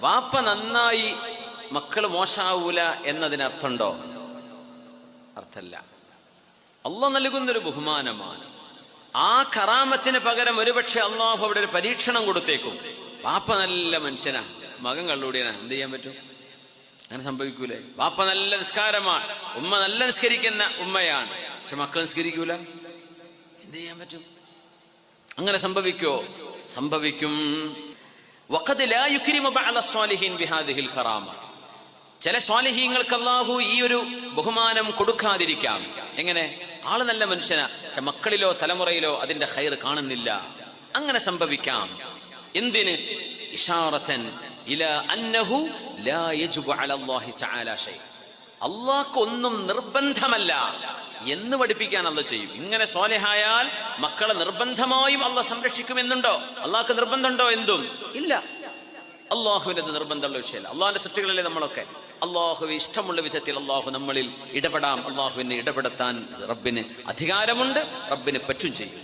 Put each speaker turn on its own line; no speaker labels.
വാപ്പ നന്നായി മക്കള് മോശാവൂല എന്നതിനർത്ഥമുണ്ടോ? അർത്ഥല്ല. അള്ളാഹ് നൽകുന്നൊരു ബഹുമാനമാണ്. ആ കറാമത്തിന് പകരം ഒരുപക്ഷെ അള്ളാഹു അവിടെ ഒരു പരീക്ഷണം കൊടുത്തേക്കും. വാപ്പ നല്ല മനുഷ്യനാ, മകൻ കള്ളുകൂടിയനാ, എന്ത് ചെയ്യാൻ പറ്റും? അങ്ങനെ സംഭവിക്കൂലേ? വാപ്പ നല്ല നിസ്കാരമാണ്, ഉമ്മ നല്ല നിസ്കരിക്കുന്ന ഉമ്മയാണ്, പക്ഷെ മക്കൾ നിസ്കരിക്കൂല, എന്ത് ചെയ്യാൻ പറ്റും? അങ്ങനെ സംഭവിക്കോ? സംഭവിക്കും. വഖദ് ലാ യുക്രിമു ബഅദ സ്വാലിഹീൻ ബിഹാദിഹിൽ കറാമ. ചില സ്വാലിഹീങ്ങൾക്ക് അല്ലാഹു ഈ ഒരു ബഹുമാനം കൊടുക്കാതിരിക്കാം. എങ്ങനെ? ആള് നല്ല മനുഷ്യനാ, പക്ഷെ മക്കളിലോ തലമുറയിലോ അതിന്റെ ഖൈർ കാണുന്നില്ല. അങ്ങനെ സംഭവിക്കാം. എന്തിന്? ഇശാറതൻ ഇലാ അന്നഹു ലാ യജിബു അലല്ലാഹി തആല ശൈ. അല്ലാഹ്ക്ക് ഒന്നും നിർബന്ധമല്ല എന്ന് പഠിപ്പിക്കാൻ അല്ലാഹ് ചെയ്യും. ഇങ്ങനെ സ്വാലിഹായാൽ മക്കളെ നിർബന്ധമായും അല്ലാഹ് സംരക്ഷിക്കുമെന്നുണ്ടോ? അല്ലാഹ്ക്ക് നിർബന്ധമുണ്ടോ? എന്തും ഇല്ല. അള്ളാഹുവിന്റെ നിർബന്ധമുള്ള വിഷയമല്ല. അള്ളാഹുവിന്റെ സൃഷ്ടികളല്ലേ നമ്മളൊക്കെ. അള്ളാഹുവെ ഇഷ്ടമുള്ള വിധത്തിൽ അള്ളാഹു നമ്മളിൽ ഇടപെടാം. അള്ളാഹുവിനെ ഇടപെടുത്താൻ റബ്ബിന് അധികാരമുണ്ട്, റബ്ബിന് പറ്റും ചെയ്യും.